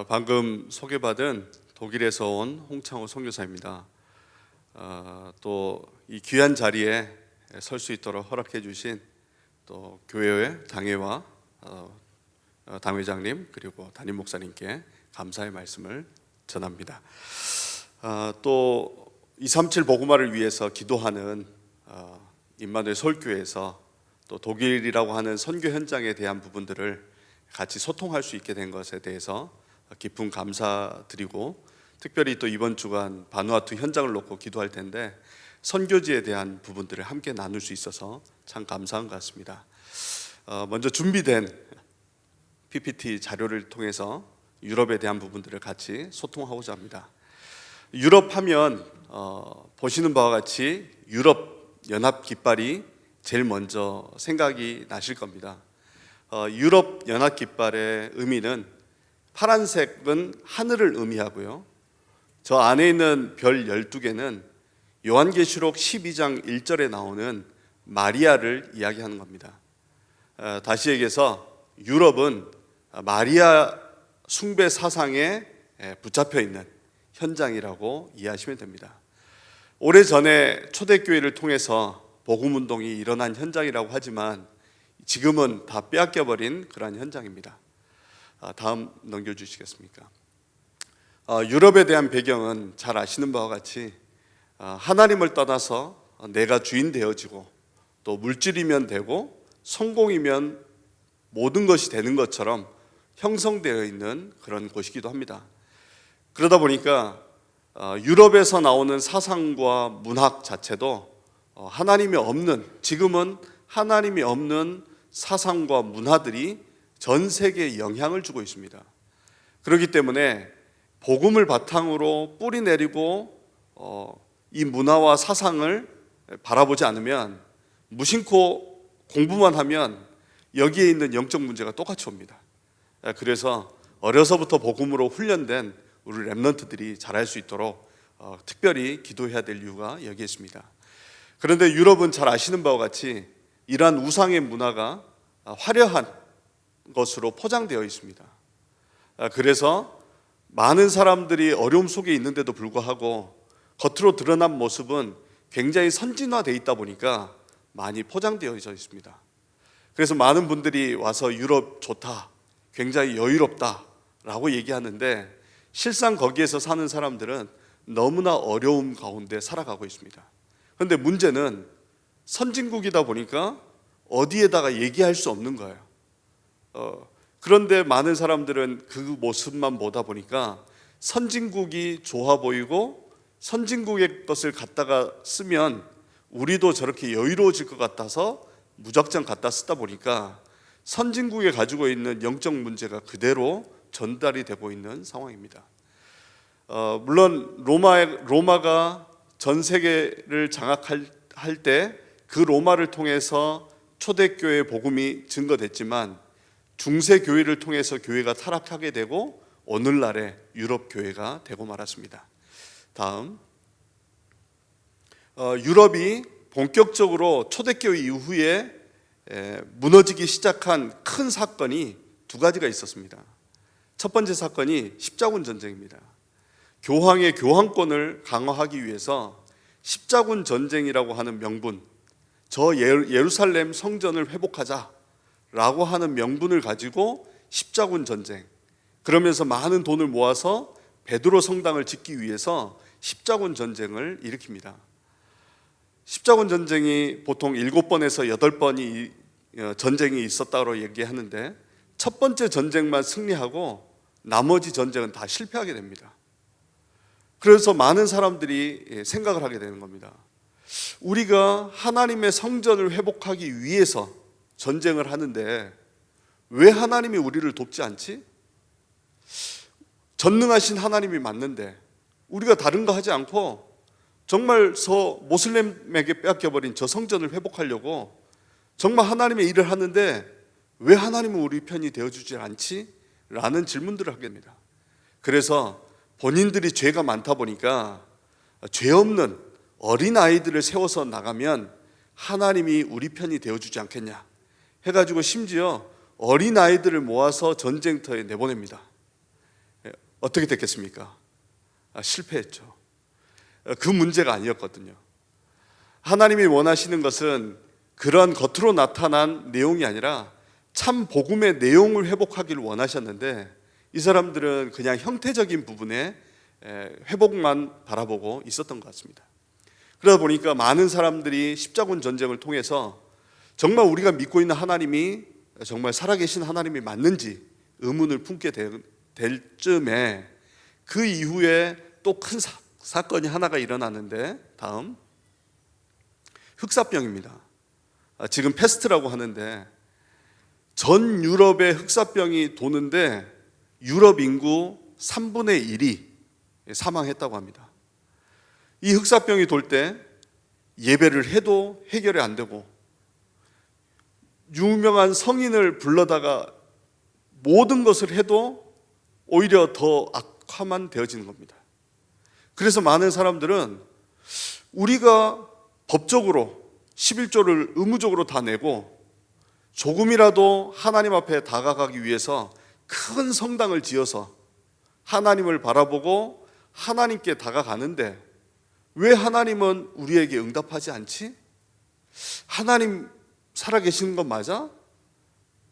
방금 소개받은 독일에서 온 홍창호 선교사입니다. 또 이 귀한 자리에 설 수 있도록 허락해 주신 또 교회의 당회와 당회장님 그리고 담임 목사님께 감사의 말씀을 전합니다. 또 237 복음화를 위해서 기도하는 임마누엘 서울교회에서 또 독일이라고 하는 선교 현장에 대한 부분들을 같이 소통할 수 있게 된 것에 대해서 깊은 감사드리고, 특별히 또 이번 주간 바누아투 현장을 놓고 기도할 텐데 선교지에 대한 부분들을 함께 나눌 수 있어서 참 감사한 것 같습니다. 먼저 준비된 PPT 자료를 통해서 유럽에 대한 부분들을 같이 소통하고자 합니다. 유럽 하면 보시는 바와 같이 유럽 연합 깃발이 제일 먼저 생각이 나실 겁니다. 유럽 연합 깃발의 의미는 파란색은 하늘을 의미하고요, 저 안에 있는 별 12개는 요한계시록 12장 1절에 나오는 마리아를 이야기하는 겁니다. 다시 얘기해서 유럽은 마리아 숭배 사상에 붙잡혀 있는 현장이라고 이해하시면 됩니다. 오래전에 초대교회를 통해서 복음운동이 일어난 현장이라고 하지만 지금은 다 빼앗겨버린 그러한 현장입니다. 다음 넘겨주시겠습니까? 유럽에 대한 배경은 잘 아시는 바와 같이 하나님을 떠나서 내가 주인 되어지고 또 물질이면 되고 성공이면 모든 것이 되는 것처럼 형성되어 있는 그런 곳이기도 합니다. 그러다 보니까 유럽에서 나오는 사상과 문학 자체도 하나님이 없는, 지금은 하나님이 없는 사상과 문화들이 전 세계에 영향을 주고 있습니다. 그렇기 때문에 복음을 바탕으로 뿌리 내리고 이 문화와 사상을 바라보지 않으면, 무심코 공부만 하면 여기에 있는 영적 문제가 똑같이 옵니다. 그래서 어려서부터 복음으로 훈련된 우리 렘넌트들이 잘할 수 있도록 특별히 기도해야 될 이유가 여기에 있습니다. 그런데 유럽은 잘 아시는 바와 같이 이러한 우상의 문화가 화려한 것으로 포장되어 있습니다. 그래서 많은 사람들이 어려움 속에 있는데도 불구하고 겉으로 드러난 모습은 굉장히 선진화되어 있다 보니까 많이 포장되어 있습니다. 그래서 많은 분들이 와서 유럽 좋다, 굉장히 여유롭다 라고 얘기하는데, 실상 거기에서 사는 사람들은 너무나 어려움 가운데 살아가고 있습니다. 그런데 문제는 선진국이다 보니까 어디에다가 얘기할 수 없는 거예요. 그런데 많은 사람들은 그 모습만 보다 보니까 선진국이 좋아 보이고 선진국의 것을 갖다가 쓰면 우리도 저렇게 여유로워질 것 같아서 무작정 갖다 쓰다 보니까 선진국에 가지고 있는 영적 문제가 그대로 전달이 되고 있는 상황입니다. 물론 로마가 전 세계를 장악할 때 그 로마를 통해서 초대교회 복음이 증거됐지만 중세 교회를 통해서 교회가 타락하게 되고 오늘날의 유럽 교회가 되고 말았습니다. 다음, 유럽이 본격적으로 초대교회 이후에 무너지기 시작한 큰 사건이 두 가지가 있었습니다. 첫 번째 사건이 십자군 전쟁입니다. 교황의 교황권을 강화하기 위해서 십자군 전쟁이라고 하는 명분, 저 예루살렘 성전을 회복하자라고 하는 명분을 가지고 십자군 전쟁, 그러면서 많은 돈을 모아서 베드로 성당을 짓기 위해서 십자군 전쟁을 일으킵니다. 십자군 전쟁이 보통 7번에서 8번이 전쟁이 있었다고 얘기하는데, 첫 번째 전쟁만 승리하고 나머지 전쟁은 다 실패하게 됩니다. 그래서 많은 사람들이 생각을 하게 되는 겁니다. 우리가 하나님의 성전을 회복하기 위해서 전쟁을 하는데 왜 하나님이 우리를 돕지 않지? 전능하신 하나님이 맞는데 우리가 다른 거 하지 않고 정말 모슬렘에게 빼앗겨버린 저 성전을 회복하려고 정말 하나님의 일을 하는데 왜 하나님은 우리 편이 되어주지 않지? 라는 질문들을 하게 됩니다. 그래서 본인들이 죄가 많다 보니까 죄 없는 어린아이들을 세워서 나가면 하나님이 우리 편이 되어주지 않겠냐 해가지고 심지어 어린아이들을 모아서 전쟁터에 내보냅니다. 어떻게 됐겠습니까? 실패했죠. 그 문제가 아니었거든요. 하나님이 원하시는 것은 그런 겉으로 나타난 내용이 아니라 참 복음의 내용을 회복하기를 원하셨는데, 이 사람들은 그냥 형태적인 부분에 회복만 바라보고 있었던 것 같습니다. 그러다 보니까 많은 사람들이 십자군 전쟁을 통해서 정말 우리가 믿고 있는 하나님이 정말 살아계신 하나님이 맞는지 의문을 품게 될 쯤에, 그 이후에 또 큰 사건이 하나가 일어나는데, 다음 흑사병입니다. 지금 패스트라고 하는데, 전 유럽에 흑사병이 도는데 유럽 인구 3분의 1이 사망했다고 합니다. 이 흑사병이 돌 때 예배를 해도 해결이 안 되고, 유명한 성인을 불러다가 모든 것을 해도 오히려 더 악화만 되어지는 겁니다. 그래서 많은 사람들은 우리가 법적으로 11조를 의무적으로 다 내고 조금이라도 하나님 앞에 다가가기 위해서 큰 성당을 지어서 하나님을 바라보고 하나님께 다가가는데, 왜 하나님은 우리에게 응답하지 않지? 하나님 살아계시는 건 맞아?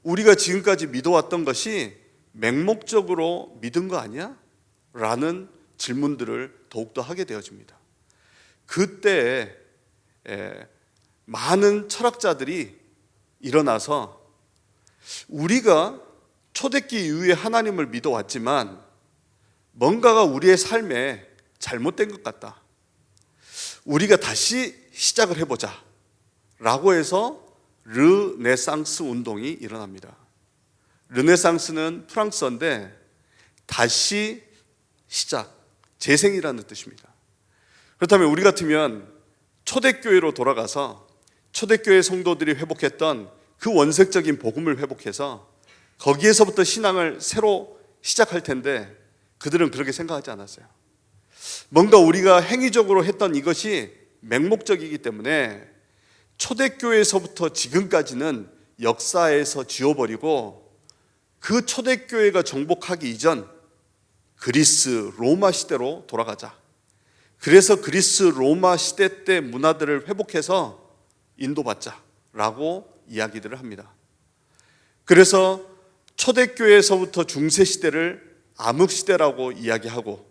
우리가 지금까지 믿어왔던 것이 맹목적으로 믿은 거 아니야? 라는 질문들을 더욱더 하게 되어집니다. 그때 많은 철학자들이 일어나서, 우리가 초대기 이후에 하나님을 믿어왔지만 뭔가가 우리의 삶에 잘못된 것 같다, 우리가 다시 시작을 해보자 라고 해서 르네상스 운동이 일어납니다. 르네상스는 프랑스어인데 다시 시작, 재생이라는 뜻입니다. 그렇다면 우리 같으면 초대교회로 돌아가서 초대교회 성도들이 회복했던 그 원색적인 복음을 회복해서 거기에서부터 신앙을 새로 시작할 텐데, 그들은 그렇게 생각하지 않았어요. 뭔가 우리가 행위적으로 했던 이것이 맹목적이기 때문에 초대교회에서부터 지금까지는 역사에서 지워버리고, 그 초대교회가 정복하기 이전 그리스 로마 시대로 돌아가자. 그래서 그리스 로마 시대 때 문화들을 회복해서 인도받자라고 이야기들을 합니다. 그래서 초대교회에서부터 중세시대를 암흑시대라고 이야기하고,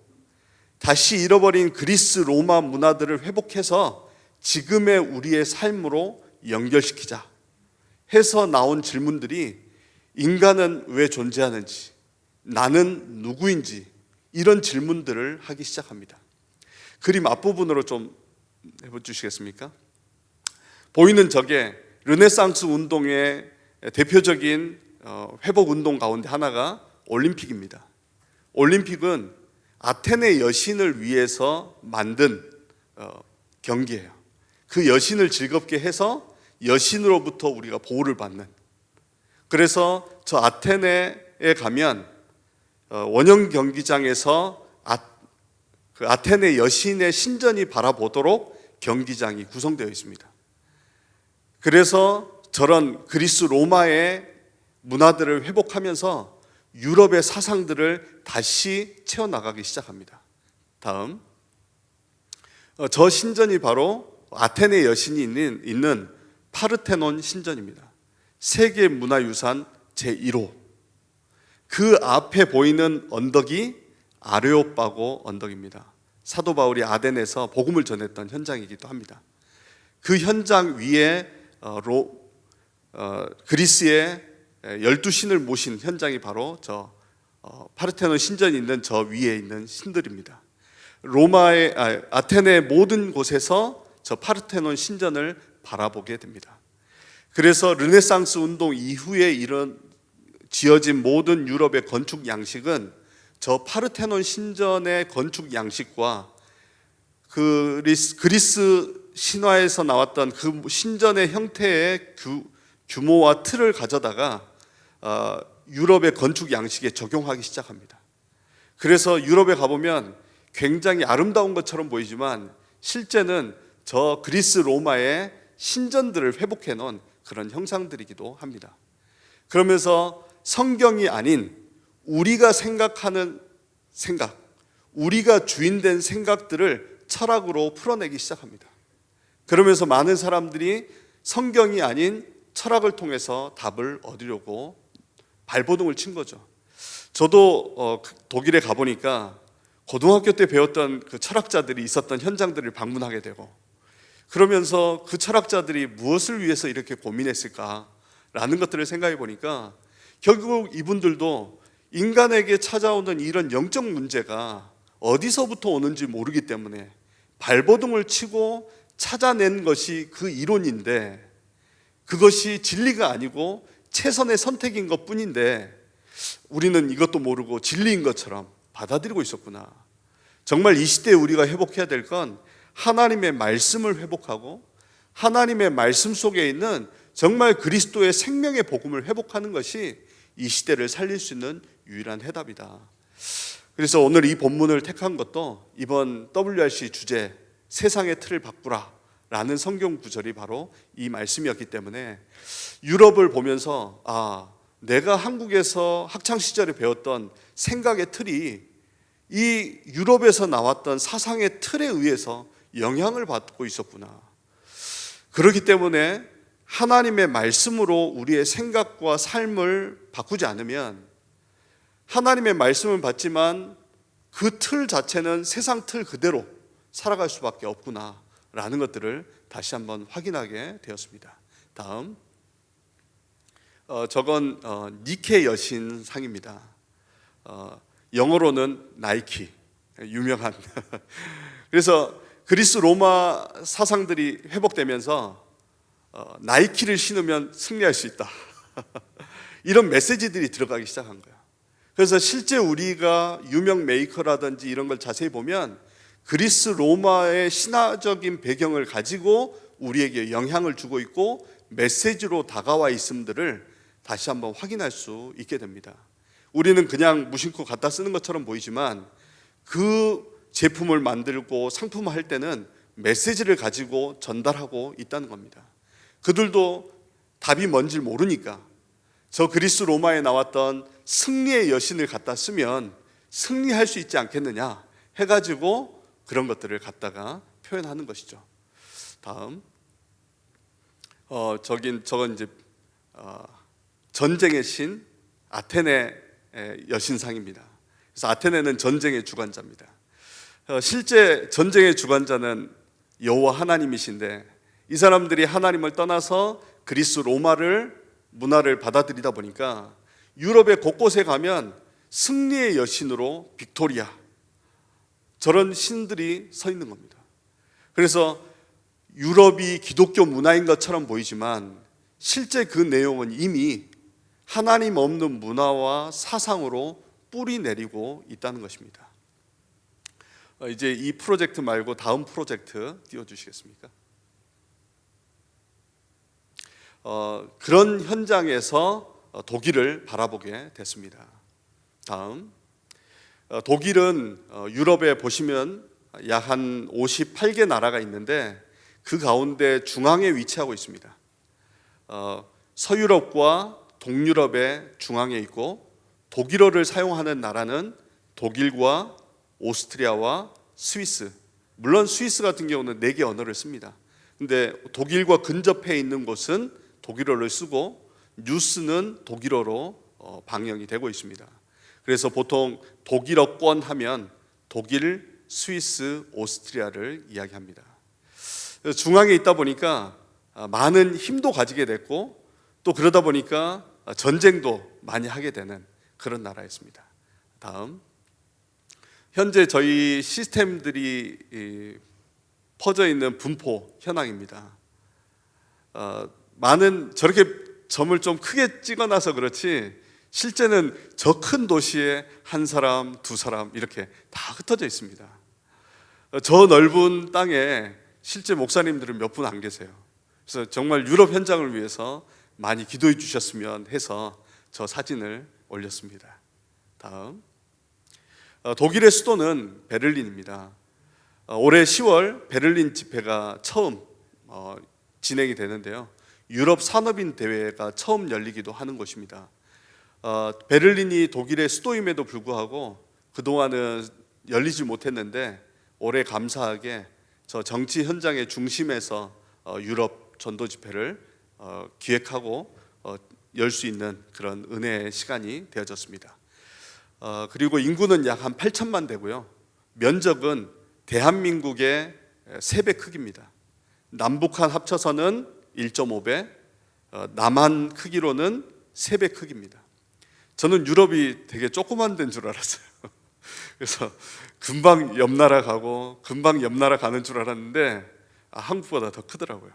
다시 잃어버린 그리스 로마 문화들을 회복해서 지금의 우리의 삶으로 연결시키자 해서 나온 질문들이, 인간은 왜 존재하는지, 나는 누구인지, 이런 질문들을 하기 시작합니다. 그림 앞부분으로 좀 해주시겠습니까? 보이는 저게 르네상스 운동의 대표적인 회복 운동 가운데 하나가 올림픽입니다. 올림픽은 아테네 여신을 위해서 만든 경기예요. 그 여신을 즐겁게 해서 여신으로부터 우리가 보호를 받는, 그래서 저 아테네에 가면 원형 경기장에서 그 아테네 여신의 신전이 바라보도록 경기장이 구성되어 있습니다. 그래서 저런 그리스 로마의 문화들을 회복하면서 유럽의 사상들을 다시 채워나가기 시작합니다. 다음, 저 신전이 바로 아테네 여신이 있는 파르테논 신전입니다. 세계문화유산 제1호. 그 앞에 보이는 언덕이 아레오파고 언덕입니다. 사도 바울이 아덴에서 복음을 전했던 현장이기도 합니다. 그 현장 위에 그리스의 12신을 모신 현장이 바로 저 파르테논 신전이 있는 저 위에 있는 신들입니다. 아테네 모든 곳에서 저 파르테논 신전을 바라보게 됩니다. 그래서 르네상스 운동 이후에 지어진 모든 유럽의 건축 양식은 저 파르테논 신전의 건축 양식과 그리스 신화에서 나왔던 그 신전의 형태의 규모와 틀을 가져다가 유럽의 건축 양식에 적용하기 시작합니다. 그래서 유럽에 가보면 굉장히 아름다운 것처럼 보이지만 실제는 저 그리스 로마의 신전들을 회복해 놓은 그런 형상들이기도 합니다. 그러면서 성경이 아닌 우리가 생각하는 생각, 우리가 주인된 생각들을 철학으로 풀어내기 시작합니다. 그러면서 많은 사람들이 성경이 아닌 철학을 통해서 답을 얻으려고 발버둥을 친 거죠. 저도 독일에 가보니까 고등학교 때 배웠던 그 철학자들이 있었던 현장들을 방문하게 되고, 그러면서 그 철학자들이 무엇을 위해서 이렇게 고민했을까라는 것들을 생각해 보니까 결국 이분들도 인간에게 찾아오는 이런 영적 문제가 어디서부터 오는지 모르기 때문에 발버둥을 치고 찾아낸 것이 그 이론인데, 그것이 진리가 아니고 최선의 선택인 것 뿐인데 우리는 이것도 모르고 진리인 것처럼 받아들이고 있었구나. 정말 이 시대에 우리가 회복해야 될 건 하나님의 말씀을 회복하고 하나님의 말씀 속에 있는 정말 그리스도의 생명의 복음을 회복하는 것이 이 시대를 살릴 수 있는 유일한 해답이다. 그래서 오늘 이 본문을 택한 것도 이번 WRC 주제 세상의 틀을 바꾸라 라는 성경 구절이 바로 이 말씀이었기 때문에 유럽을 보면서 내가 한국에서 학창시절에 배웠던 생각의 틀이 이 유럽에서 나왔던 사상의 틀에 의해서 영향을 받고 있었구나. 그렇기 때문에 하나님의 말씀으로 우리의 생각과 삶을 바꾸지 않으면, 하나님의 말씀을 받지만 그 틀 자체는 세상 틀 그대로 살아갈 수밖에 없구나 라는 것들을 다시 한번 확인하게 되었습니다. 다음, 저건 니케 여신상입니다. 영어로는 나이키, 유명한. 그래서 그리스 로마 사상들이 회복되면서 나이키를 신으면 승리할 수 있다. 이런 메시지들이 들어가기 시작한 거예요. 그래서 실제 우리가 유명 메이커라든지 이런 걸 자세히 보면 그리스 로마의 신화적인 배경을 가지고 우리에게 영향을 주고 있고 메시지로 다가와 있음들을 다시 한번 확인할 수 있게 됩니다. 우리는 그냥 무심코 갖다 쓰는 것처럼 보이지만 그 제품을 만들고 상품화할 때는 메시지를 가지고 전달하고 있다는 겁니다. 그들도 답이 뭔지 모르니까 저 그리스 로마에 나왔던 승리의 여신을 갖다 쓰면 승리할 수 있지 않겠느냐 해가지고 그런 것들을 갖다가 표현하는 것이죠. 다음, 저건 이제 전쟁의 신 아테네 여신상입니다. 그래서 아테네는 전쟁의 주관자입니다. 실제 전쟁의 주관자는 여호와 하나님이신데 이 사람들이 하나님을 떠나서 그리스 로마를 문화를 받아들이다 보니까 유럽의 곳곳에 가면 승리의 여신으로 빅토리아, 저런 신들이 서 있는 겁니다. 그래서 유럽이 기독교 문화인 것처럼 보이지만 실제 그 내용은 이미 하나님 없는 문화와 사상으로 뿌리 내리고 있다는 것입니다. 이제 이 프로젝트 말고 다음 프로젝트 띄워주시겠습니까? 그런 현장에서 독일을 바라보게 됐습니다. 다음, 독일은 유럽에 보시면 약 한 58개 나라가 있는데 그 가운데 중앙에 위치하고 있습니다. 서유럽과 동유럽의 중앙에 있고 독일어를 사용하는 나라는 독일과 오스트리아와 스위스, 물론 스위스 같은 경우는 4개 언어를 씁니다. 근데 독일과 근접해 있는 곳은 독일어를 쓰고 뉴스는 독일어로 방영이 되고 있습니다. 그래서 보통 독일어권 하면 독일, 스위스, 오스트리아를 이야기합니다. 중앙에 있다 보니까 많은 힘도 가지게 됐고 또 그러다 보니까 전쟁도 많이 하게 되는 그런 나라였습니다. 다음, 현재 저희 시스템들이 퍼져 있는 분포 현황입니다. 많은 저렇게 점을 좀 크게 찍어놔서 그렇지 실제는 저 큰 도시에 한 사람, 두 사람 이렇게 다 흩어져 있습니다. 저 넓은 땅에 실제 목사님들은 몇 분 안 계세요. 그래서 정말 유럽 현장을 위해서 많이 기도해 주셨으면 해서 저 사진을 올렸습니다. 다음, 독일의 수도는 베를린입니다. 올해 10월 베를린 집회가 처음 진행이 되는데요. 유럽 산업인 대회가 처음 열리기도 하는 곳입니다. 베를린이 독일의 수도임에도 불구하고 그동안은 열리지 못했는데 올해 감사하게 저 정치 현장의 중심에서 유럽 전도 집회를 기획하고 열 수 있는 그런 은혜의 시간이 되어졌습니다. 그리고 인구는 약 한 8천만 되고요. 면적은 대한민국의 3배 크기입니다. 남북한 합쳐서는 1.5배, 남한 크기로는 3배 크기입니다. 저는 유럽이 되게 조그만 데인 줄 알았어요. 그래서 금방 옆 나라 가고 금방 옆 나라 가는 줄 알았는데 한국보다 더 크더라고요.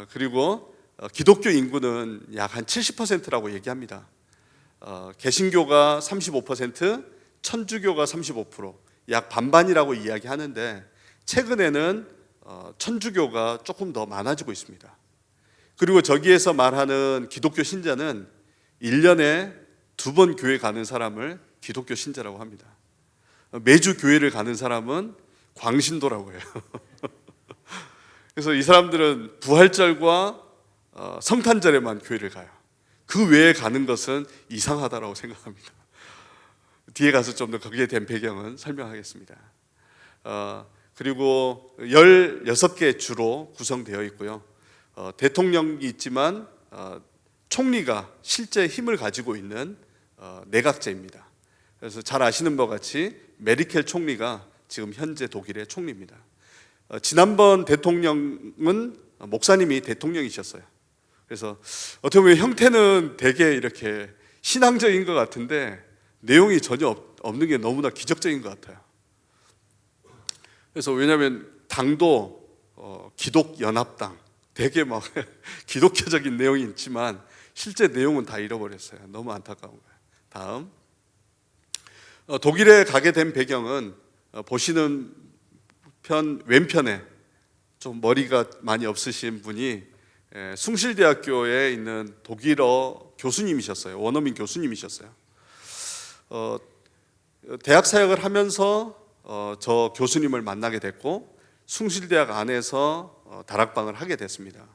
그리고 기독교 인구는 약 한 70%라고 얘기합니다. 개신교가 35%, 천주교가 35%, 약 반반이라고 이야기하는데 최근에는 천주교가 조금 더 많아지고 있습니다. 그리고 저기에서 말하는 기독교 신자는 1년에 2번 교회 가는 사람을 기독교 신자라고 합니다. 매주 교회를 가는 사람은 광신도라고 해요. 그래서 이 사람들은 부활절과 성탄절에만 교회를 가요. 그 외에 가는 것은 이상하다라고 생각합니다. 뒤에 가서 좀 더 거기에 대한 배경은 설명하겠습니다. 그리고 16개 주로 구성되어 있고요. 대통령이 있지만 총리가 실제 힘을 가지고 있는 내각제입니다. 그래서 잘 아시는 바와 같이 메르켈 총리가 지금 현재 독일의 총리입니다. 지난번 대통령은 목사님이 대통령이셨어요. 그래서 어떻게 보면 형태는 되게 이렇게 신앙적인 것 같은데 내용이 전혀 없는 게 너무나 기적적인 것 같아요. 그래서 왜냐하면 당도 기독연합당 되게 막 기독교적인 내용이 있지만 실제 내용은 다 잃어버렸어요. 너무 안타까운 거예요. 다음, 독일에 가게 된 배경은 보시는 편 왼편에 좀 머리가 많이 없으신 분이 숭실대학교에 있는 독일어 교수님이셨어요. 원어민 교수님이셨어요. 대학 사역을 하면서 저 교수님을 만나게 됐고 숭실대학 안에서 다락방을 하게 됐습니다.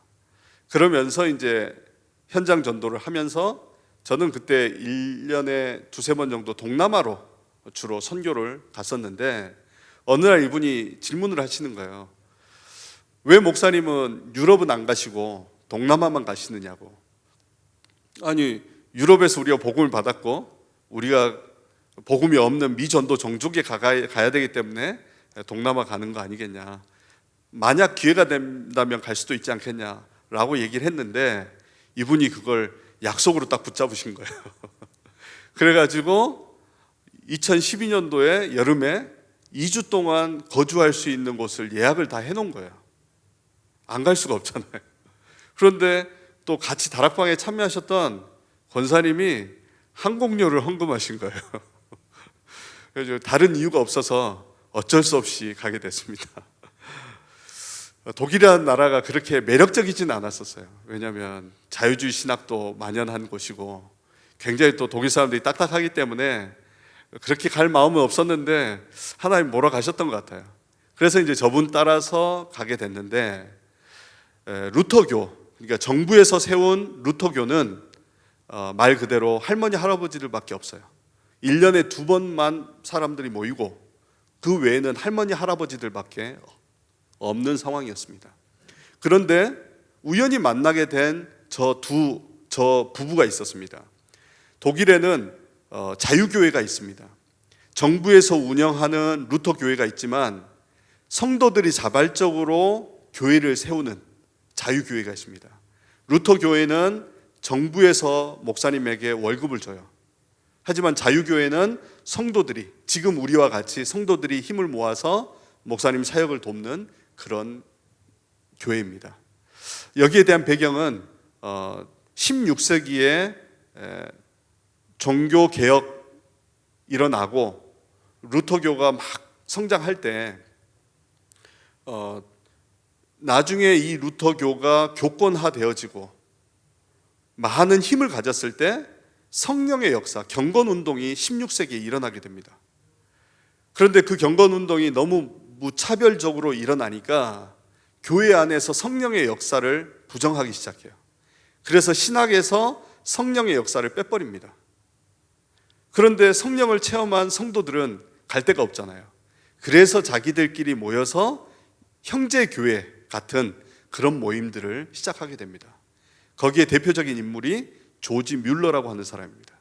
그러면서 이제 현장 전도를 하면서 저는 그때 1년에 2-3번 정도 동남아로 주로 선교를 갔었는데 어느 날 이분이 질문을 하시는 거예요. 왜 목사님은 유럽은 안 가시고 동남아만 가시느냐고. 아니, 유럽에서 우리가 복음을 받았고 우리가 복음이 없는 미전도 종족에 가야 되기 때문에 동남아 가는 거 아니겠냐. 만약 기회가 된다면 갈 수도 있지 않겠냐라고 얘기를 했는데 이분이 그걸 약속으로 딱 붙잡으신 거예요. 그래가지고 2012년도에 여름에 2주 동안 거주할 수 있는 곳을 예약을 다 해놓은 거예요. 안 갈 수가 없잖아요. 그런데 또 같이 다락방에 참여하셨던 권사님이 항공료를 헌금하신 거예요. 그래서 다른 이유가 없어서 어쩔 수 없이 가게 됐습니다. 독일이라는 나라가 그렇게 매력적이진 않았었어요. 왜냐하면 자유주의 신학도 만연한 곳이고 굉장히 또 독일 사람들이 딱딱하기 때문에 그렇게 갈 마음은 없었는데 하나님 몰아가셨던 것 같아요. 그래서 이제 저분 따라서 가게 됐는데 루터교, 그러니까 정부에서 세운 루터교는 말 그대로 할머니 할아버지들밖에 없어요. 1년에 2번만 사람들이 모이고 그 외에는 할머니 할아버지들밖에 없는 상황이었습니다. 그런데 우연히 만나게 된 저 부부가 있었습니다. 독일에는 자유교회가 있습니다. 정부에서 운영하는 루터교회가 있지만 성도들이 자발적으로 교회를 세우는 자유교회가 있습니다. 루터교회는 정부에서 목사님에게 월급을 줘요. 하지만 자유교회는 성도들이, 지금 우리와 같이 성도들이 힘을 모아서 목사님 사역을 돕는 그런 교회입니다. 여기에 대한 배경은 16세기에 종교개혁 일어나고 루터교가 막 성장할 때 나중에 이 루터교가 교권화되어지고 많은 힘을 가졌을 때 성령의 역사, 경건운동이 16세기에 일어나게 됩니다. 그런데 그 경건운동이 너무 무차별적으로 일어나니까 교회 안에서 성령의 역사를 부정하기 시작해요. 그래서 신학에서 성령의 역사를 빼버립니다. 그런데 성령을 체험한 성도들은 갈 데가 없잖아요. 그래서 자기들끼리 모여서 형제교회 같은 그런 모임들을 시작하게 됩니다. 거기에 대표적인 인물이 조지 뮬러라고 하는 사람입니다.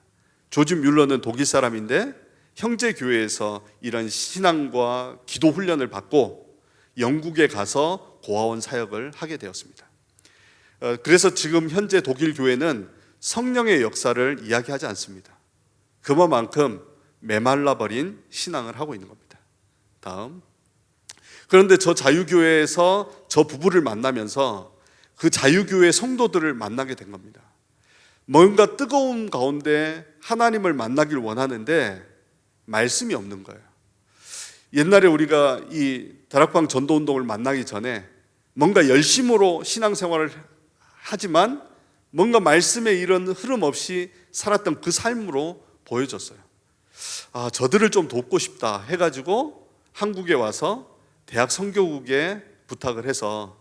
조지 뮬러는 독일 사람인데 형제교회에서 이런 신앙과 기도 훈련을 받고 영국에 가서 고아원 사역을 하게 되었습니다. 그래서 지금 현재 독일 교회는 성령의 역사를 이야기하지 않습니다. 그만큼 메말라버린 신앙을 하고 있는 겁니다. 다음. 그런데 저 자유교회에서 저 부부를 만나면서 그 자유교회 성도들을 만나게 된 겁니다. 뭔가 뜨거운 가운데 하나님을 만나길 원하는데 말씀이 없는 거예요. 옛날에 우리가 이 다락방 전도운동을 만나기 전에 뭔가 열심으로 신앙생활을 하지만 뭔가 말씀의 이런 흐름 없이 살았던 그 삶으로 보여졌어요. 저들을 좀 돕고 싶다 해가지고 한국에 와서 대학 선교국에 부탁을 해서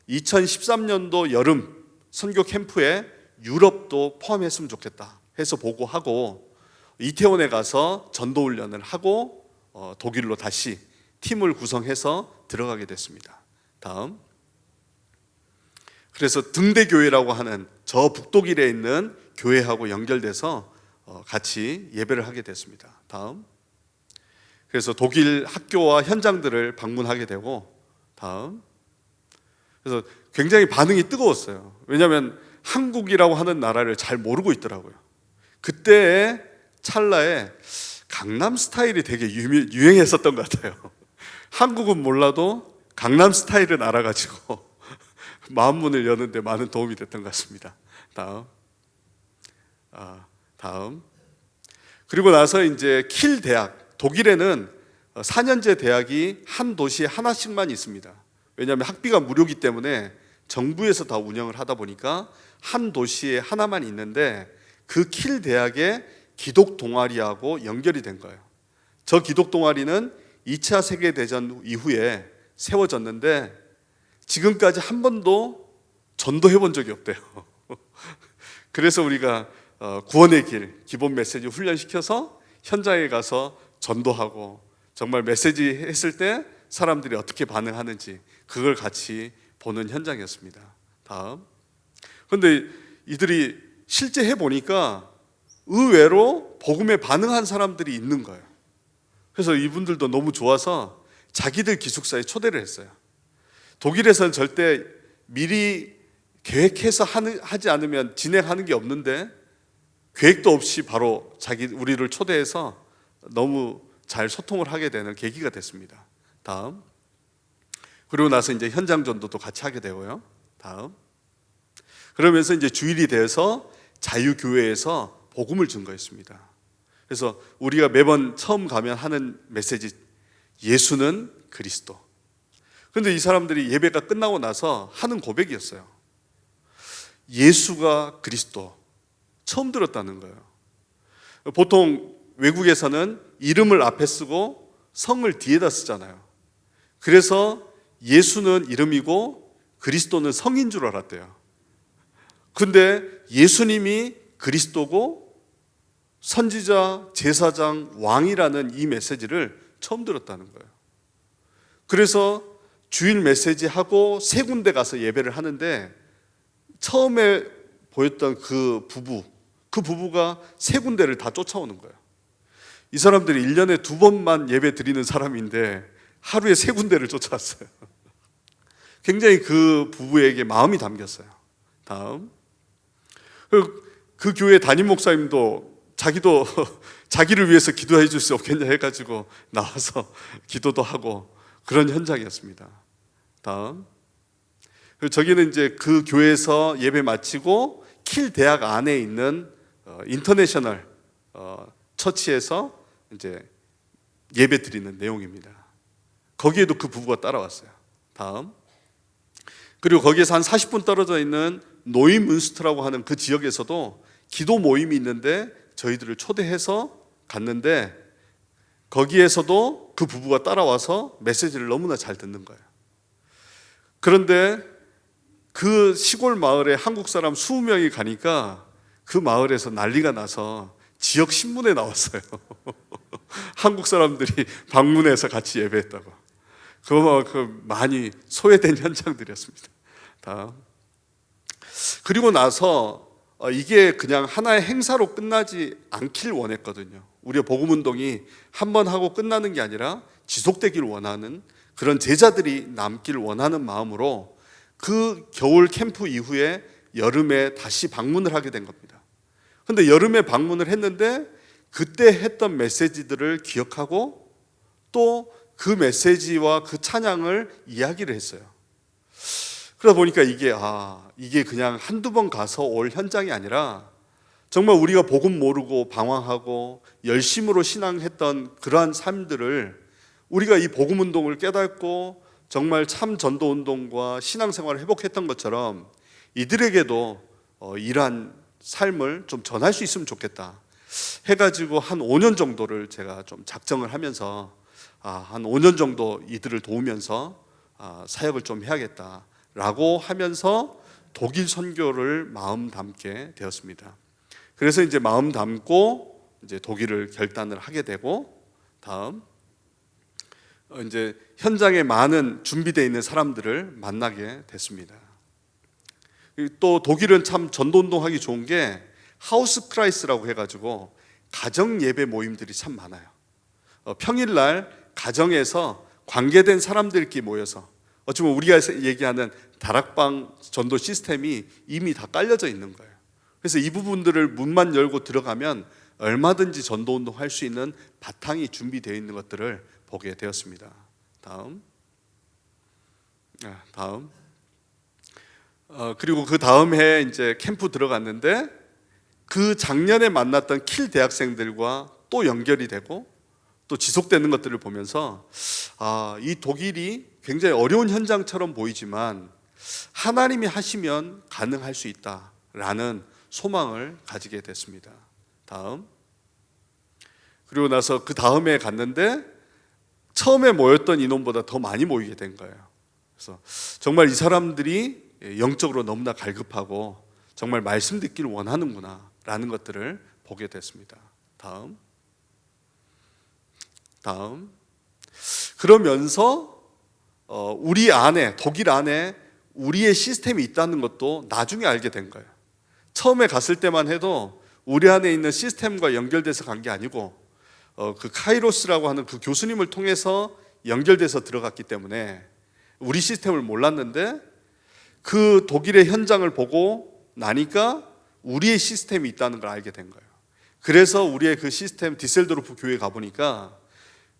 2013년도 여름 선교 캠프에 유럽도 포함했으면 좋겠다 해서 보고하고 이태원에 가서 전도훈련을 하고 독일로 다시 팀을 구성해서 들어가게 됐습니다. 다음. 그래서 등대교회라고 하는 저 북독일에 있는 교회하고 연결돼서 같이 예배를 하게 됐습니다. 다음. 그래서 독일 학교와 현장들을 방문하게 되고 다음. 그래서 굉장히 반응이 뜨거웠어요. 왜냐하면 한국이라고 하는 나라를 잘 모르고 있더라고요. 그때의 찰나에 강남 스타일이 되게 유행했었던 것 같아요. 한국은 몰라도 강남 스타일은 알아가지고 마음문을 여는데 많은 도움이 됐던 것 같습니다. 다음. 그리고 나서 이제 킬 대학, 독일에는 4년제 대학이 한 도시에 하나씩만 있습니다. 왜냐하면 학비가 무료이기 때문에 정부에서 다 운영을 하다 보니까 한 도시에 하나만 있는데 그 킬 대학의 기독 동아리하고 연결이 된 거예요. 저 기독 동아리는 2차 세계대전 이후에 세워졌는데 지금까지 한 번도 전도해 본 적이 없대요. 그래서 우리가 구원의 길 기본 메시지 훈련시켜서 현장에 가서 전도하고 정말 메시지 했을 때 사람들이 어떻게 반응하는지 그걸 같이 보는 현장이었습니다. 다음. 그런데 이들이 실제 해보니까 의외로 복음에 반응한 사람들이 있는 거예요. 그래서 이분들도 너무 좋아서 자기들 기숙사에 초대를 했어요. 독일에서는 절대 미리 계획해서 하지 않으면 진행하는 게 없는데 계획도 없이 바로 우리를 초대해서 너무 잘 소통을 하게 되는 계기가 됐습니다. 다음. 그리고 나서 이제 현장 전도도 같이 하게 되고요. 다음. 그러면서 이제 주일이 되어서 자유교회에서 복음을 증거했습니다. 그래서 우리가 매번 처음 가면 하는 메시지, 예수는 그리스도. 그런데 이 사람들이 예배가 끝나고 나서 하는 고백이었어요. 예수가 그리스도. 처음 들었다는 거예요. 보통 외국에서는 이름을 앞에 쓰고 성을 뒤에다 쓰잖아요. 그래서 예수는 이름이고 그리스도는 성인 줄 알았대요. 근데 예수님이 그리스도고 선지자, 제사장, 왕이라는 이 메시지를 처음 들었다는 거예요. 그래서 주일 메시지 하고 세 군데 가서 예배를 하는데 처음에 보였던 그 부부가 세 군데를 다 쫓아오는 거예요. 이 사람들이 1년에 2번만 예배 드리는 사람인데 하루에 세 군데를 쫓아왔어요. 굉장히 그 부부에게 마음이 담겼어요. 다음. 그 교회 담임 목사님도 자기를 위해서 기도해 줄 수 없겠냐 해가지고 나와서 기도도 하고 그런 현장이었습니다. 다음. 저기는 이제 그 교회에서 예배 마치고 킬 대학 안에 있는 인터내셔널 처치에서 이제 예배 드리는 내용입니다. 거기에도 그 부부가 따라왔어요. 다음. 그리고 거기에서 한 40분 떨어져 있는 노이문스트라고 하는 그 지역에서도 기도 모임이 있는데 저희들을 초대해서 갔는데 거기에서도 그 부부가 따라와서 메시지를 너무나 잘 듣는 거예요. 그런데 그 시골 마을에 한국 사람 20명이 가니까 그 마을에서 난리가 나서 지역 신문에 나왔어요. 한국 사람들이 방문해서 같이 예배했다고. 그 많이 소외된 현장들이었습니다. 다음. 그리고 나서 이게 그냥 하나의 행사로 끝나지 않길 원했거든요. 우리의 복음운동이 한 번 하고 끝나는 게 아니라 지속되길 원하는 그런 제자들이 남길 원하는 마음으로 그 겨울 캠프 이후에 여름에 다시 방문을 하게 된 겁니다. 근데 여름에 방문을 했는데 그때 했던 메시지들을 기억하고 또 그 메시지와 그 찬양을 이야기를 했어요. 그러다 보니까 이게 그냥 한두 번 가서 올 현장이 아니라 정말 우리가 복음 모르고 방황하고 열심으로 신앙했던 그러한 삶들을 우리가 이 복음 운동을 깨닫고 정말 참 전도 운동과 신앙생활을 회복했던 것처럼 이들에게도 이러한 삶을 좀 전할 수 있으면 좋겠다 해가지고 한 5년 정도를 제가 좀 작정을 하면서 한 5년 정도 이들을 도우면서 사역을 좀 해야겠다라고 하면서 독일 선교를 마음 담게 되었습니다. 그래서 이제 마음 담고 이제 독일을 결단을 하게 되고 다음 이제 현장에 많은 준비되어 있는 사람들을 만나게 됐습니다. 또 독일은 참 전도운동하기 좋은 게 하우스 크라이스라고 해가지고 가정 예배 모임들이 참 많아요. 평일날 가정에서 관계된 사람들끼리 모여서 어쩌면 우리가 얘기하는 다락방 전도 시스템이 이미 다 깔려져 있는 거예요. 그래서 이 부분들을 문만 열고 들어가면 얼마든지 전도운동 할 수 있는 바탕이 준비되어 있는 것들을 보게 되었습니다. 다음. 그리고 그 다음 해 이제 캠프 들어갔는데 그 작년에 만났던 킬 대학생들과 또 연결이 되고 또 지속되는 것들을 보면서 이 독일이 굉장히 어려운 현장처럼 보이지만 하나님이 하시면 가능할 수 있다라는 소망을 가지게 됐습니다. 다음. 그리고 나서 그 다음에 갔는데 처음에 모였던 인원보다 더 많이 모이게 된 거예요. 그래서 정말 이 사람들이 영적으로 너무나 갈급하고 정말 말씀 듣기를 원하는구나 라는 것들을 보게 됐습니다. 다음. 그러면서 우리 안에, 독일 안에 우리의 시스템이 있다는 것도 나중에 알게 된 거예요. 처음에 갔을 때만 해도 우리 안에 있는 시스템과 연결돼서 간 게 아니고 그 카이로스라고 하는 그 교수님을 통해서 연결돼서 들어갔기 때문에 우리 시스템을 몰랐는데 그 독일의 현장을 보고 나니까 우리의 시스템이 있다는 걸 알게 된 거예요. 그래서 우리의 그 시스템 디셀도르프 교회에 가보니까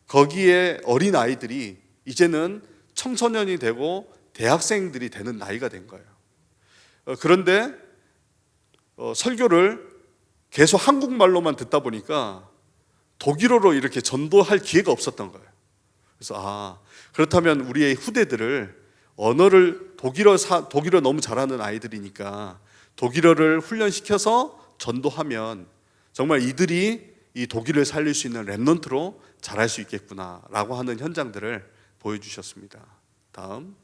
거기에 어린 아이들이 이제는 청소년이 되고 대학생들이 되는 나이가 된 거예요. 그런데 설교를 계속 한국말로만 듣다 보니까 독일어로 이렇게 전도할 기회가 없었던 거예요. 그래서 그렇다면 우리의 후대들을 언어를 독일어 너무 잘하는 아이들이니까 독일어를 훈련시켜서 전도하면 정말 이들이 이 독일을 살릴 수 있는 렘넌트로 자랄 수 있겠구나라고 하는 현장들을 보여주셨습니다. 다음.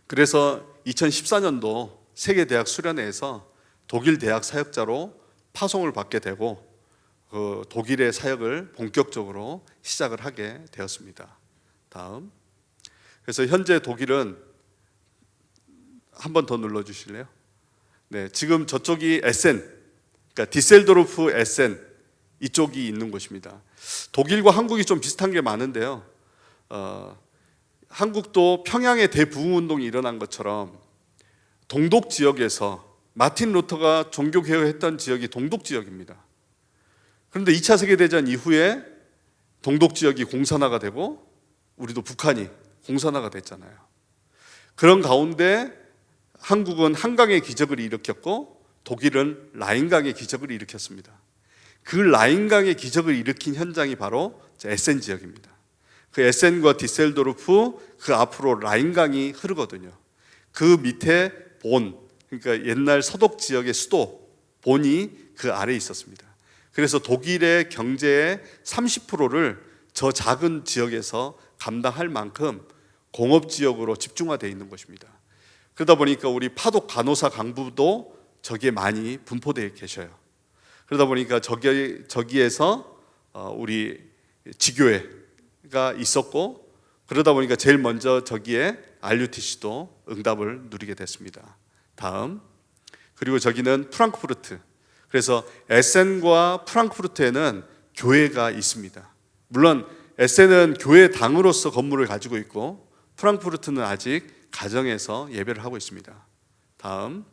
그래서 2014년도 세계대학 수련회에서 독일 대학 사역자로 파송을 받게 되고 그 독일의 사역을 본격적으로 시작을 하게 되었습니다. 다음. 그래서 현재 독일은 한 번 더 눌러주실래요? 네, 지금 저쪽이 에센, 그러니까 디셀도르프 에센 이쪽이 있는 곳입니다. 독일과 한국이 좀 비슷한 게 많은데요. 한국도 평양의 대부흥운동이 일어난 것처럼 동독 지역에서 마틴 루터가 종교개혁했던 지역이 동독 지역입니다. 그런데 2차 세계대전 이후에 동독 지역이 공산화가 되고 우리도 북한이 공산화가 됐잖아요. 그런 가운데 한국은 한강의 기적을 일으켰고 독일은 라인강의 기적을 일으켰습니다. 그 라인강의 기적을 일으킨 현장이 바로 에센 지역입니다. 그 에센과 디셀도르프 그 앞으로 라인강이 흐르거든요. 그 밑에 본, 그러니까 옛날 서독 지역의 수도 본이 그 아래에 있었습니다. 그래서 독일의 경제의 30%를 저 작은 지역에서 감당할 만큼 공업지역으로 집중화되어 있는 것입니다. 그러다 보니까 우리 파독 간호사 강부도 저기에 많이 분포되어 계셔요. 그러다 보니까 저기에서 우리 지교회가 있었고, 그러다 보니까 제일 먼저 저기에 RUTC도 응답을 누리게 됐습니다. 다음, 그리고 저기는 프랑크푸르트. 그래서 에센과 프랑크푸르트에는 교회가 있습니다. 물론 에센은 교회 당으로서 건물을 가지고 있고, 프랑크푸르트는 아직 가정에서 예배를 하고 있습니다. 다음,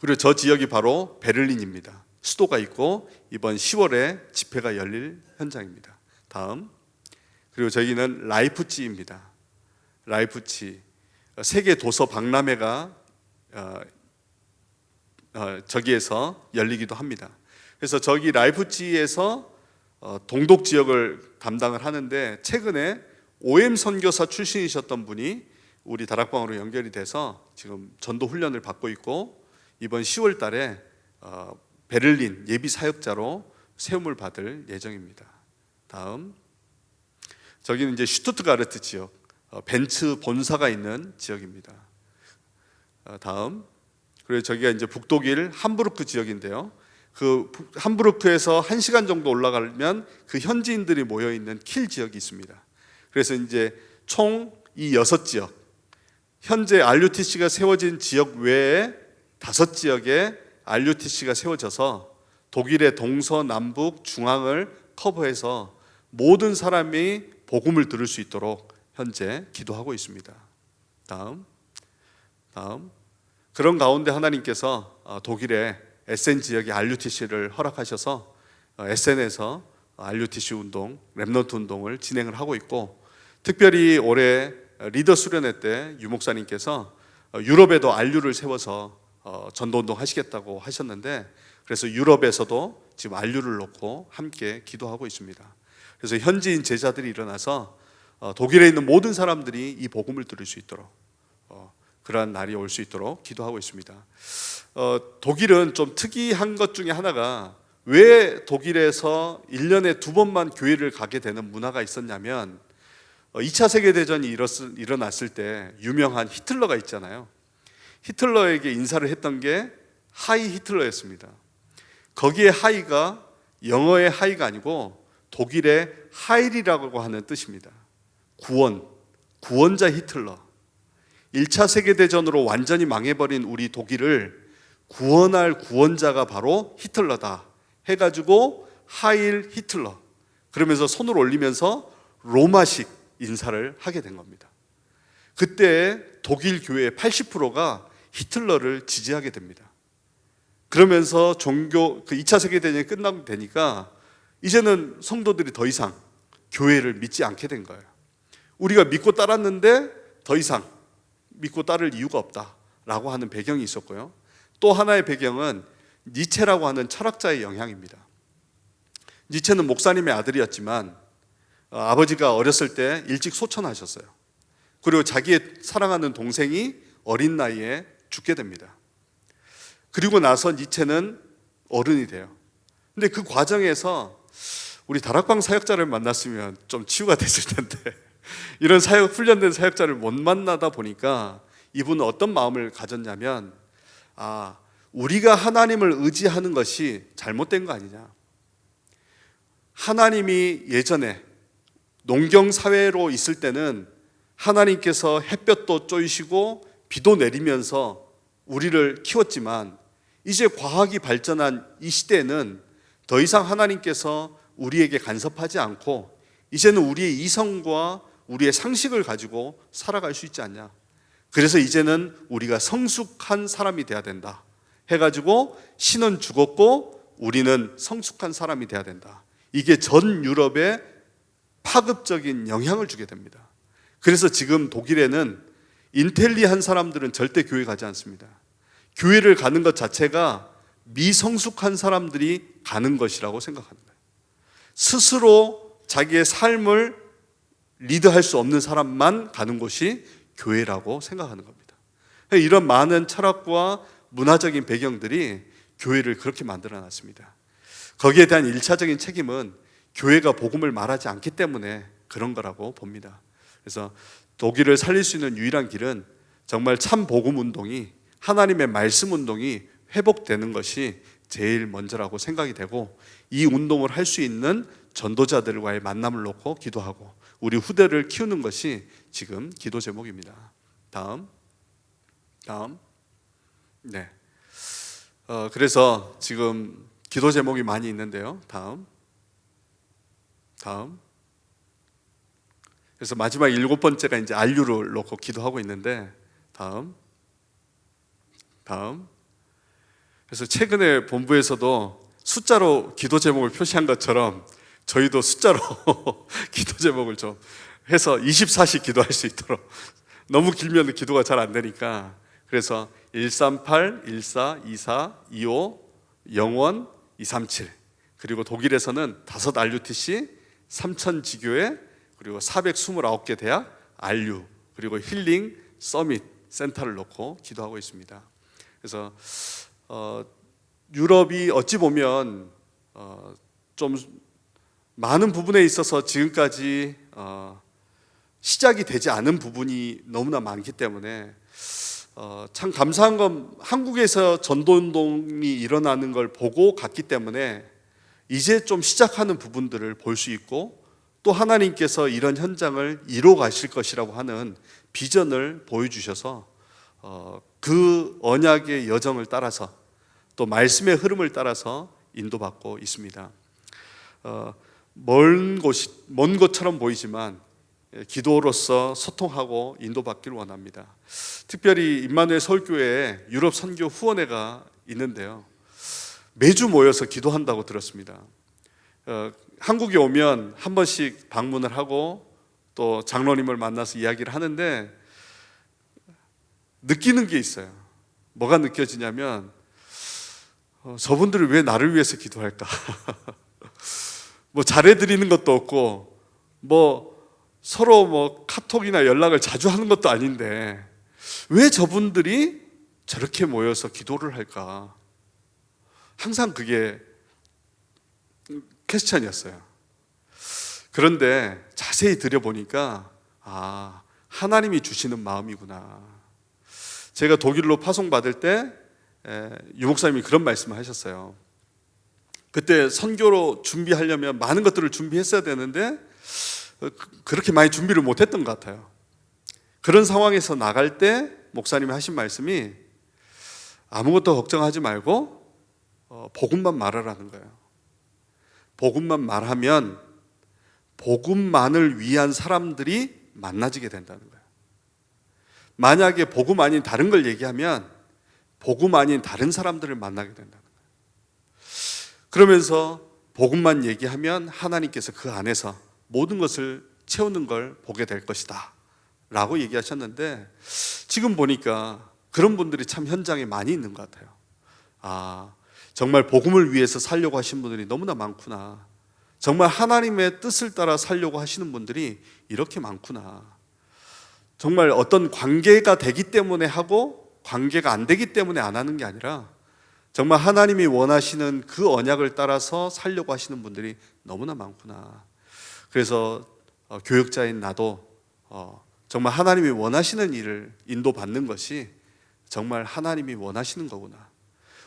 그리고 저 지역이 바로 베를린입니다. 수도가 있고 이번 10월에 집회가 열릴 현장입니다. 다음, 그리고 저기는 라이프치히입니다. 라이프치히, 세계 도서 박람회가 저기에서 열리기도 합니다. 그래서 저기 라이프치히에서 동독 지역을 담당을 하는데, 최근에 OM 선교사 출신이셨던 분이 우리 다락방으로 연결이 돼서 지금 전도 훈련을 받고 있고, 이번 10월 달에 베를린 예비 사역자로 세움을 받을 예정입니다. 다음, 저기는 이제 슈투트가르트 지역, 벤츠 본사가 있는 지역입니다. 다음, 그리고 저기가 이제 북독일 함부르크 지역인데요. 그 함부르크에서 1시간 정도 올라가면 그 현지인들이 모여 있는 킬 지역이 있습니다. 그래서 이제 총 이 6지역, 현재 RUTC가 세워진 지역 외에 5지역에 RUTC가 세워져서 독일의 동서남북 중앙을 커버해서 모든 사람이 복음을 들을 수 있도록 현재 기도하고 있습니다. 다음, 그런 가운데 하나님께서 독일의 에센 지역의 RUTC를 허락하셔서 에센에서 RUTC 운동, 렘넌트 운동을 진행을 하고 있고, 특별히 올해 리더 수련회 때 유 목사님께서 유럽에도 RU를 세워서 전도운동 하시겠다고 하셨는데, 그래서 유럽에서도 지금 RU를 놓고 함께 기도하고 있습니다. 그래서 현지인 제자들이 일어나서 독일에 있는 모든 사람들이 이 복음을 들을 수 있도록, 그러한 날이 올 수 있도록 기도하고 있습니다. 독일은 좀 특이한 것 중에 하나가, 왜 독일에서 1년에 2번만 교회를 가게 되는 문화가 있었냐면, 2차 세계대전이 일어났을 때 유명한 히틀러가 있잖아요. 히틀러에게 인사를 했던 게 하이 히틀러였습니다. 거기에 하이가 영어의 하이가 아니고 독일의 하일이라고 하는 뜻입니다. 구원자 히틀러. 1차 세계대전으로 완전히 망해버린 우리 독일을 구원할 구원자가 바로 히틀러다 해가지고 하일 히틀러, 그러면서 손을 올리면서 로마식 인사를 하게 된 겁니다. 그때 독일 교회의 80%가 히틀러를 지지하게 됩니다. 그러면서 그 2차 세계대전이 끝나고 되니까 이제는 성도들이 더 이상 교회를 믿지 않게 된 거예요. 우리가 믿고 따랐는데 더 이상 믿고 따를 이유가 없다라고 하는 배경이 있었고요. 또 하나의 배경은 니체라고 하는 철학자의 영향입니다. 니체는 목사님의 아들이었지만 아버지가 어렸을 때 일찍 소천하셨어요. 그리고 자기의 사랑하는 동생이 어린 나이에 죽게 됩니다. 그리고 나서 니체는 어른이 돼요. 근데 그 과정에서 우리 다락방 사역자를 만났으면 좀 치유가 됐을 텐데 이런 훈련된 사역자를 못 만나다 보니까 이분은 어떤 마음을 가졌냐면, 우리가 하나님을 의지하는 것이 잘못된 거 아니냐. 하나님이 예전에 농경사회로 있을 때는 하나님께서 햇볕도 쬐시고 비도 내리면서 우리를 키웠지만, 이제 과학이 발전한 이 시대에는 더 이상 하나님께서 우리에게 간섭하지 않고 이제는 우리의 이성과 우리의 상식을 가지고 살아갈 수 있지 않냐. 그래서 이제는 우리가 성숙한 사람이 돼야 된다 해가지고 신은 죽었고 우리는 성숙한 사람이 돼야 된다. 이게 전 유럽에 파급적인 영향을 주게 됩니다. 그래서 지금 독일에는 인텔리한 사람들은 절대 교회 가지 않습니다. 교회를 가는 것 자체가 미성숙한 사람들이 가는 것이라고 생각하는 거예요. 스스로 자기의 삶을 리드할 수 없는 사람만 가는 곳이 교회라고 생각하는 겁니다. 이런 많은 철학과 문화적인 배경들이 교회를 그렇게 만들어 놨습니다. 거기에 대한 1차적인 책임은 교회가 복음을 말하지 않기 때문에 그런 거라고 봅니다. 그래서 독일을 살릴 수 있는 유일한 길은 정말 참 복음 운동이, 하나님의 말씀 운동이 회복되는 것이 제일 먼저라고 생각이 되고, 이 운동을 할 수 있는 전도자들과의 만남을 놓고 기도하고 우리 후대를 키우는 것이 지금 기도 제목입니다. 다음. 네. 그래서 지금 기도 제목이 많이 있는데요. 다음. 그래서 마지막 7번째가 이제 RU를 놓고 기도하고 있는데, 다음. 그래서 최근에 본부에서도 숫자로 기도 제목을 표시한 것처럼 저희도 숫자로 기도 제목을 좀 해서 24시 기도할 수 있도록, 너무 길면 기도가 잘 안 되니까, 그래서 138, 14, 24, 25, 영원, 237, 그리고 독일에서는 5 RUTC, 3000지교회, 그리고 429개 대학 RU, 그리고 힐링 서밋 센터를 놓고 기도하고 있습니다. 그래서 유럽이 어찌 보면 좀 많은 부분에 있어서 지금까지 시작이 되지 않은 부분이 너무나 많기 때문에 참 감사한 건 한국에서 전도운동이 일어나는 걸 보고 갔기 때문에 이제 좀 시작하는 부분들을 볼 수 있고, 또 하나님께서 이런 현장을 이뤄 가실 것이라고 하는 비전을 보여주셔서 그 언약의 여정을 따라서 또 말씀의 흐름을 따라서 인도받고 있습니다. 먼 것처럼 보이지만 기도로서 소통하고 인도받기를 원합니다. 특별히 임마누엘 서울교회에 유럽 선교 후원회가 있는데요, 매주 모여서 기도한다고 들었습니다. 한국에 오면 한 번씩 방문을 하고 또 장로님을 만나서 이야기를 하는데 느끼는 게 있어요. 뭐가 느껴지냐면 저분들이 왜 나를 위해서 기도할까? 뭐 잘해드리는 것도 없고, 뭐 서로 카톡이나 연락을 자주 하는 것도 아닌데 왜 저분들이 저렇게 모여서 기도를 할까? 항상 그게 퀘스천이었어요. 그런데 자세히 들여보니까 하나님이 주시는 마음이구나. 제가 독일로 파송받을 때 유목사님이 그런 말씀을 하셨어요. 그때 선교로 준비하려면 많은 것들을 준비했어야 되는데 그렇게 많이 준비를 못했던 것 같아요. 그런 상황에서 나갈 때 목사님이 하신 말씀이 아무것도 걱정하지 말고 복음만 말하라는 거예요. 복음만 말하면 복음만을 위한 사람들이 만나지게 된다는 거예요. 만약에 복음 아닌 다른 걸 얘기하면 복음 아닌 다른 사람들을 만나게 된다는 거예요. 그러면서 복음만 얘기하면 하나님께서 그 안에서 모든 것을 채우는 걸 보게 될 것이다 라고 얘기하셨는데, 지금 보니까 그런 분들이 참 현장에 많이 있는 것 같아요. 정말 복음을 위해서 살려고 하시는 분들이 너무나 많구나. 정말 하나님의 뜻을 따라 살려고 하시는 분들이 이렇게 많구나. 정말 어떤 관계가 되기 때문에 하고 관계가 안 되기 때문에 안 하는 게 아니라 정말 하나님이 원하시는 그 언약을 따라서 살려고 하시는 분들이 너무나 많구나. 그래서 교역자인 나도 정말 하나님이 원하시는 일을 인도받는 것이 정말 하나님이 원하시는 거구나.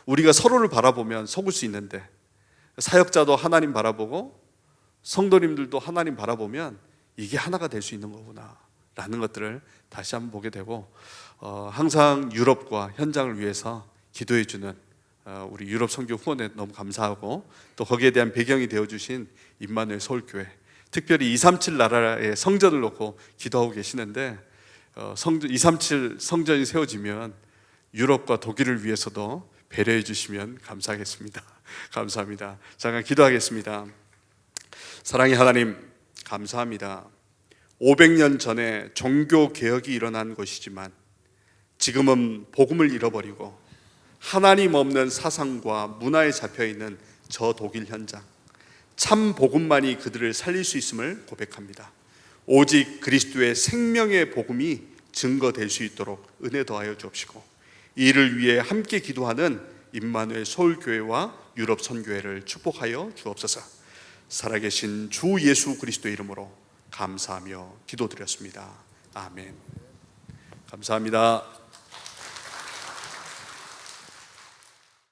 우리가 서로를 바라보면 속을 수 있는데, 사역자도 하나님 바라보고 성도님들도 하나님 바라보면 이게 하나가 될 수 있는 거구나 라는 것들을 다시 한번 보게 되고, 항상 유럽과 현장을 위해서 기도해 주는 우리 유럽 선교 후원에 너무 감사하고, 또 거기에 대한 배경이 되어주신 임마누엘 서울교회, 특별히 237 나라의 성전을 놓고 기도하고 계시는데 237 성전이 세워지면 유럽과 독일을 위해서도 배려해 주시면 감사하겠습니다. 감사합니다. 잠깐 기도하겠습니다. 사랑의 하나님, 감사합니다. 500년 전에 종교 개혁이 일어난 것이지만 지금은 복음을 잃어버리고 하나님 없는 사상과 문화에 잡혀있는 저 독일 현장, 참 복음만이 그들을 살릴 수 있음을 고백합니다. 오직 그리스도의 생명의 복음이 증거될 수 있도록 은혜 더하여 주옵시고, 이를 위해 함께 기도하는 임마누엘 서울교회와 유럽 선교회를 축복하여 주옵소서. 살아계신 주 예수 그리스도의 이름으로 감사하며 기도드렸습니다. 아멘. 감사합니다.